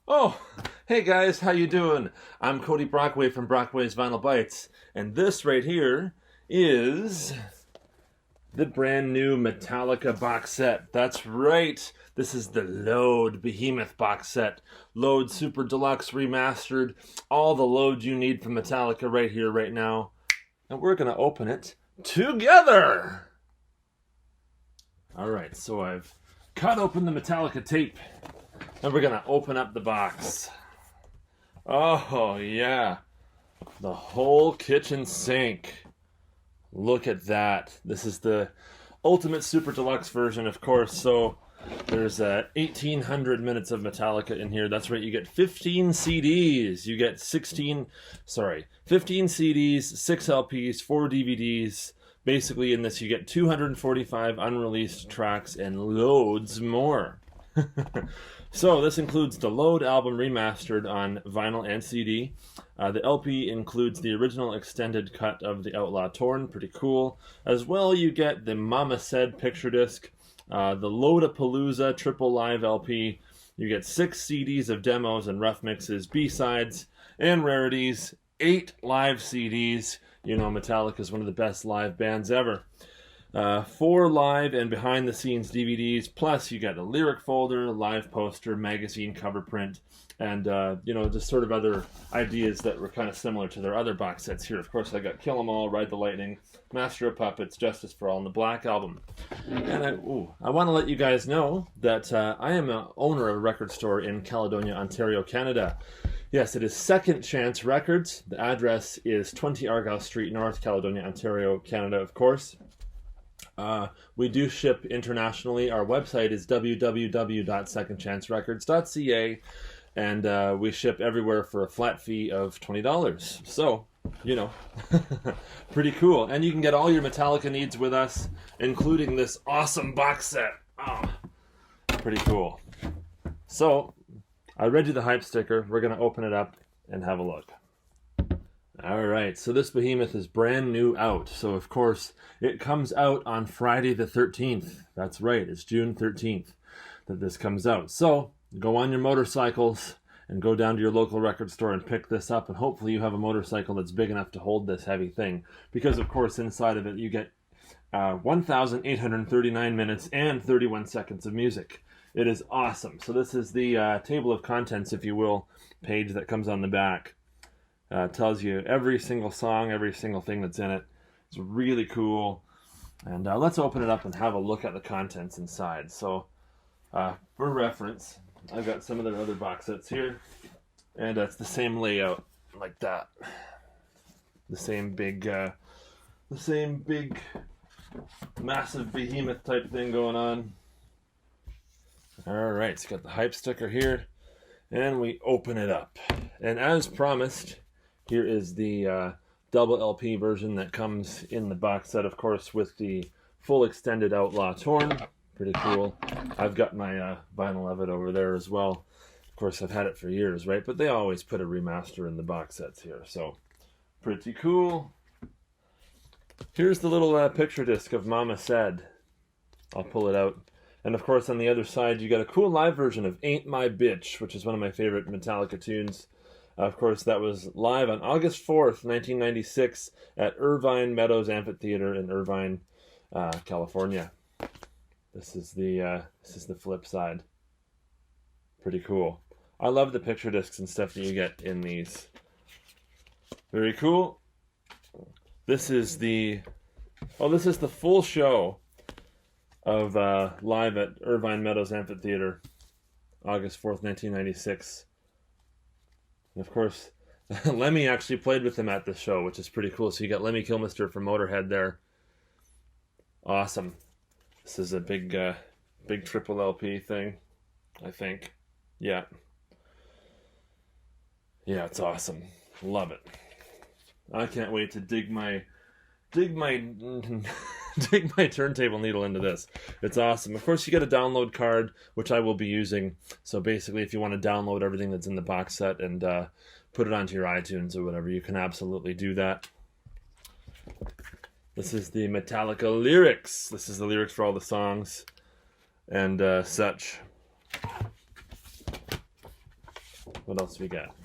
Oh, hey guys, how you doing? I'm Cody Brockway from Brockway's Vinyl Bites, and this right here is the brand new Metallica box set. That's right, this is the Load Behemoth box set. Load Super Deluxe Remastered, all the load you need from Metallica right here, right now. And we're gonna open it together! Alright, so I've cut open the Metallica tape. And we're gonna open up the box. Oh yeah, the whole kitchen sink. Look at that. This is the Ultimate Super Deluxe version, of course. So there's 1,800 minutes of Metallica in here. That's right, you get 15 CDs. You get 15 CDs, 6 LPs, 4 DVDs. Basically in this you get 245 unreleased tracks and loads more. So this includes the Load album remastered on vinyl and CD. The LP includes the original extended cut of The Outlaw Torn, pretty cool. As well, you get the Mama Said picture disc, the Loadapalooza triple live LP. You get 6 CDs of demos and rough mixes, B-sides, and rarities, 8 live CDs. You know Metallica is one of the best live bands ever. 4 live and behind-the-scenes DVDs, plus you got a lyric folder, live poster, magazine cover print, and, just sort of other ideas that were kind of similar to their other box sets here. Of course, I got Kill 'Em All, Ride the Lightning, Master of Puppets, Justice for All, and the Black Album. And I want to let you guys know that I am an owner of a record store in Caledonia, Ontario, Canada. Yes, it is Second Chance Records. The address is 20 Argyle Street, North Caledonia, Ontario, Canada, of course. We do ship internationally. Our website is www.secondchancerecords.ca, and we ship everywhere for a flat fee of $20. So, pretty cool. And you can get all your Metallica needs with us, including this awesome box set. Oh, pretty cool. So, I read you the hype sticker. We're going to open it up and have a look. Alright, so this behemoth is brand new out. So, of course, it comes out on Friday the 13th. That's right, it's June 13th that this comes out. So, go on your motorcycles and go down to your local record store and pick this up. And hopefully you have a motorcycle that's big enough to hold this heavy thing. Because, of course, inside of it you get 1,839 minutes and 31 seconds of music. It is awesome. So this is the table of contents, if you will, page that comes on the back. Tells you every single song, every single thing that's in it. It's really cool. And let's open it up and have a look at the contents inside. So, for reference, I've got some of their other box sets here. And it's the same layout, like that. The same big, massive behemoth type thing going on. Alright, so got the hype sticker here. And we open it up. And as promised, here is the double LP version that comes in the box set, of course, with the full extended Outlaw Torn. Pretty cool. I've got my vinyl of it over there as well. Of course, I've had it for years, right? But they always put a remaster in the box sets here, so pretty cool. Here's the little picture disc of Mama Said. I'll pull it out. And of course, on the other side, you got a cool live version of Ain't My Bitch, which is one of my favorite Metallica tunes. Of course, that was live on August 4th, 1996 at Irvine Meadows Amphitheater in Irvine, California. This is the flip side. Pretty cool. I love the picture discs and stuff that you get in these. Very cool. This is the full show of live at Irvine Meadows Amphitheater, August 4th, 1996. And of course, Lemmy actually played with them at this show, which is pretty cool. So you got Lemmy Kilmister from Motorhead there. Awesome. This is a big triple LP thing, I think. Yeah. Yeah, it's awesome. Love it. I can't wait to dig my turntable needle into this. It's awesome. Of course, you get a download card, which I will be using. So basically, if you want to download everything that's in the box set and put it onto your iTunes or whatever, you can absolutely do that. This is the Metallica lyrics. This is the lyrics for all the songs and such. What else we got?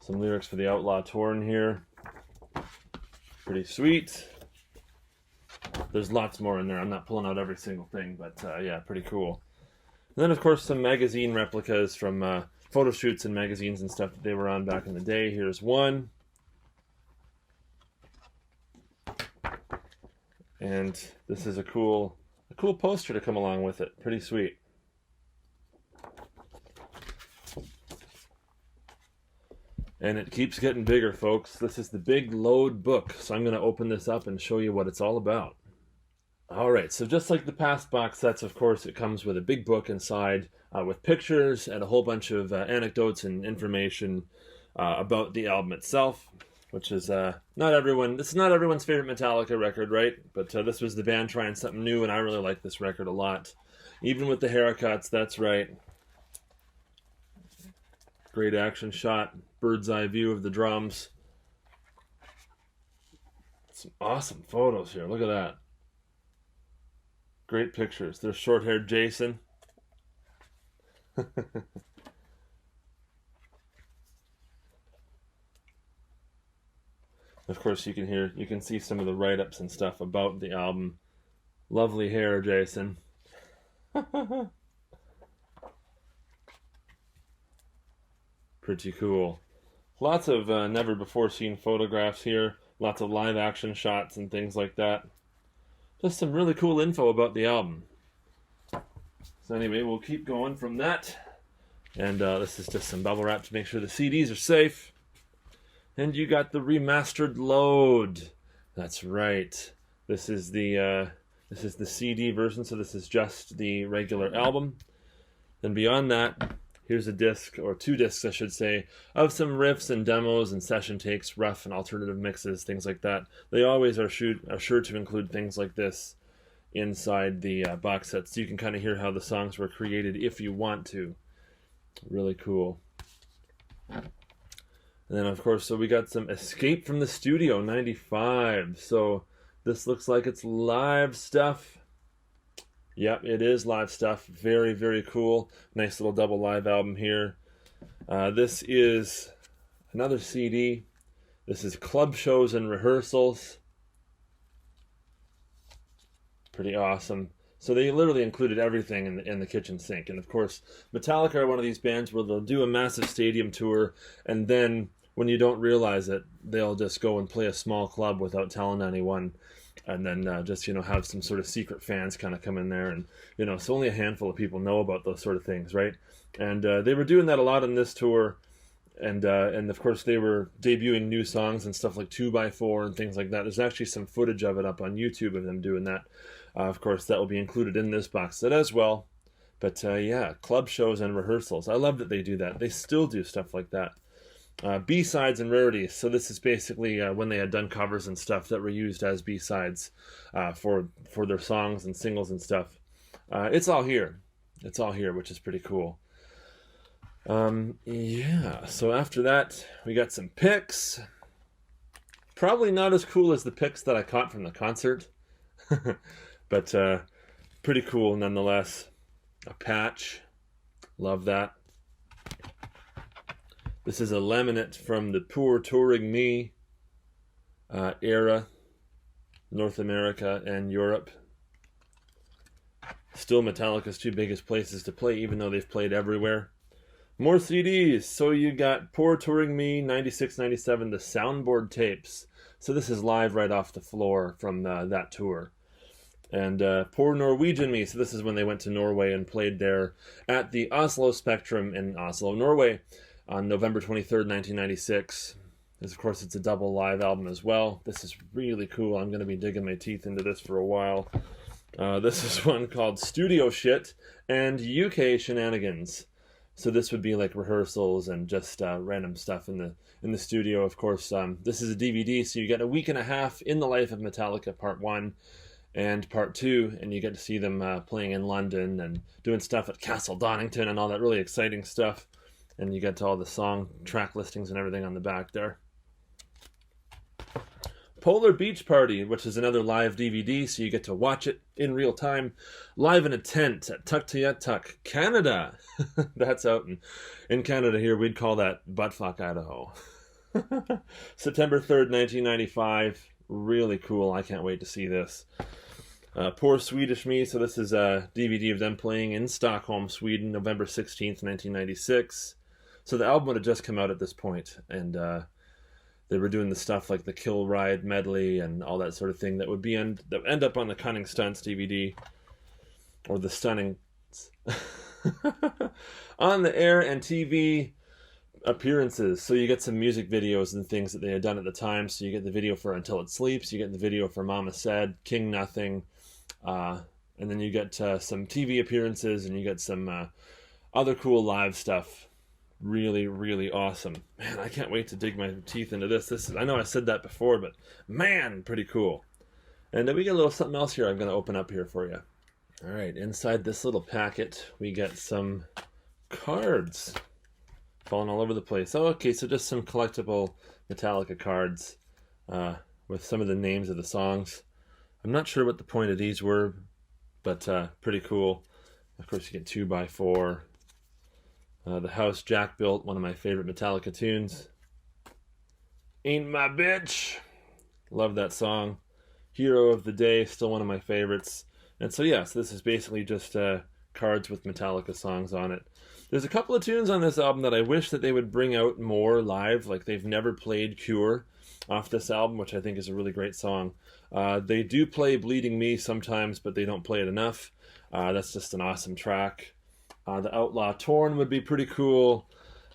Some lyrics for the Outlaw Tour in here. Pretty sweet. There's lots more in there. I'm not pulling out every single thing, but yeah, pretty cool. And then, of course, some magazine replicas from photo shoots and magazines and stuff that they were on back in the day. Here's one. And this is a cool poster to come along with it. Pretty sweet. And it keeps getting bigger, folks. This is the Big Load book. So I'm going to open this up and show you what it's all about. All right, so just like the past box sets, of course, it comes with a big book inside with pictures and a whole bunch of anecdotes and information about the album itself, which is this is not everyone's favorite Metallica record, right? But this was the band trying something new, and I really like this record a lot. Even with the haircuts, that's right. Great action shot, bird's eye view of the drums. Some awesome photos here, look at that. Great pictures. There's short-haired Jason. Of course, you can see some of the write-ups and stuff about the album. Lovely hair, Jason. Pretty cool. Lots of never-before-seen photographs here. Lots of live-action shots and things like that. Just some really cool info about the album. So anyway, we'll keep going from that. And this is just some bubble wrap to make sure the CDs are safe. And you got the remastered load. That's right. This is the CD version, so this is just the regular album. Then beyond that, here's a disc, or two discs I should say, of some riffs and demos and session takes, rough and alternative mixes, things like that. They always are sure to include things like this inside the box set, so you can kind of hear how the songs were created if you want to. Really cool. And then, of course, so we got some Escape from the Studio, 95. So this looks like it's live stuff. Yep, it is live stuff. Very, very cool. Nice little double live album here. This is another CD. This is Club Shows and Rehearsals. Pretty awesome. So they literally included everything in the kitchen sink. And of course, Metallica are one of these bands where they'll do a massive stadium tour, and then when you don't realize it, they'll just go and play a small club without telling anyone, and then just have some sort of secret fans kind of come in there, and so only a handful of people know about those sort of things, right? And they were doing that a lot on this tour, and of course they were debuting new songs and stuff like 2x4 and things like that. There's actually some footage of it up on YouTube of them doing that. Of course, that will be included in this box set as well. But yeah, Club Shows and Rehearsals. I love that they do that. They still do stuff like that. B-sides and rarities. So this is basically when they had done covers and stuff that were used as B-sides for their songs and singles and stuff. It's all here. It's all here, which is pretty cool. Yeah, so after that, we got some pics. Probably not as cool as the pics that I caught from the concert. But pretty cool nonetheless. A patch. Love that. This is a laminate from the Poor Touring Me era, North America and Europe. Still Metallica's two biggest places to play, even though they've played everywhere. More CDs. So you got Poor Touring Me, 96, 97, the soundboard tapes. So this is live right off the floor from that tour. And Poor Norwegian Me. So this is when they went to Norway and played there at the Oslo Spectrum in Oslo, Norway, on November 23rd, 1996. Of course, it's a double live album as well. This is really cool. I'm going to be digging my teeth into this for a while. This is one called Studio Shit and UK Shenanigans. So this would be like rehearsals and just random stuff in the studio. Of course, this is a DVD, so you get a week and a half in the life of Metallica, Part 1 and Part 2, and you get to see them playing in London and doing stuff at Castle Donington and all that really exciting stuff. And you get to all the song track listings and everything on the back there. Polar Beach Party, which is another live DVD, so you get to watch it in real time, live in a tent at Tuktoyaktuk, Canada. That's out in Canada here. We'd call that Buttfuck, Idaho. September 3rd, 1995. Really cool. I can't wait to see this. Poor Swedish Me. So this is a DVD of them playing in Stockholm, Sweden, November 16th, 1996. So the album would have just come out at this point, and they were doing the stuff like the Kill Ride medley and all that sort of thing that would end up on the Cunning Stunts DVD, or the Stunning on the air and TV appearances. So you get some music videos and things that they had done at the time. So you get the video for Until It Sleeps, you get the video for Mama Said, King Nothing, and then you get some TV appearances, and you get some other cool live stuff. Really, really awesome. Man, I can't wait to dig my teeth into this. I know I said that before, but man, pretty cool. And then we get a little something else here I'm going to open up here for you. All right, inside this little packet, we get some cards falling all over the place. Oh, okay, so just some collectible Metallica cards with some of the names of the songs. I'm not sure what the point of these were, but pretty cool. Of course, you get 2x4. The House Jack Built, one of my favorite Metallica tunes. Ain't My Bitch. Love that song. Hero of the Day, still one of my favorites. And so, yeah, so this is basically just cards with Metallica songs on it. There's a couple of tunes on this album that I wish that they would bring out more live. Like, they've never played Cure off this album, which I think is a really great song. They do play Bleeding Me sometimes, but they don't play it enough. That's just an awesome track. The Outlaw Torn would be pretty cool.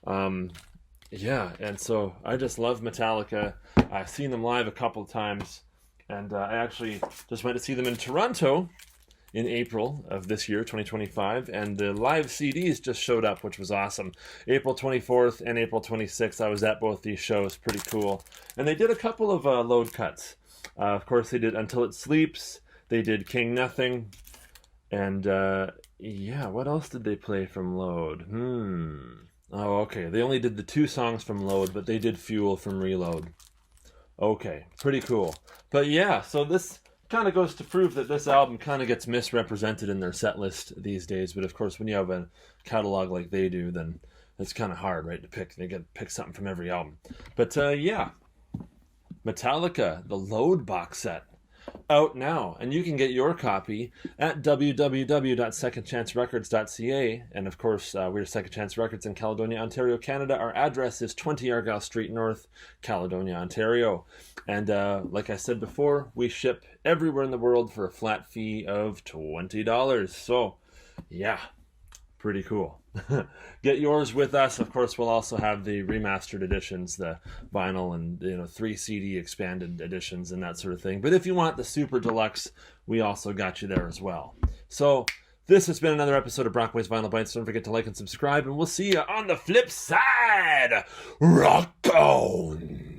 Yeah, and so I just love Metallica. I've seen them live a couple of times, and I actually just went to see them in Toronto in April of this year, 2025, and the live CDs just showed up, which was awesome. April 24th and April 26th, I was at both these shows. Pretty cool. And they did a couple of load cuts. Of course, they did Until It Sleeps. They did King Nothing. And, yeah, what else did they play from Load? Oh, okay. They only did the 2 songs from Load, but they did Fuel from Reload. Okay, pretty cool. But yeah, so this kind of goes to prove that this album kind of gets misrepresented in their set list these days. But of course, when you have a catalog like they do, then it's kind of hard, right, to pick. They got to pick something from every album. But yeah, Metallica, the Load box set, out now, and you can get your copy at www.secondchancerecords.ca. And of course, we're Second Chance Records in Caledonia, Ontario, Canada. Our address is 20 Argyle Street North, Caledonia, Ontario. And like I said before, we ship everywhere in the world for a flat fee of $20. So yeah, pretty cool. Get yours with us. Of course, we'll also have the remastered editions, the vinyl and 3 CD expanded editions and that sort of thing. But if you want the super deluxe, we also got you there as well. So this has been another episode of Brockway's Vinyl Bites. Don't forget to like and subscribe, and we'll see you on the flip side. Rock on!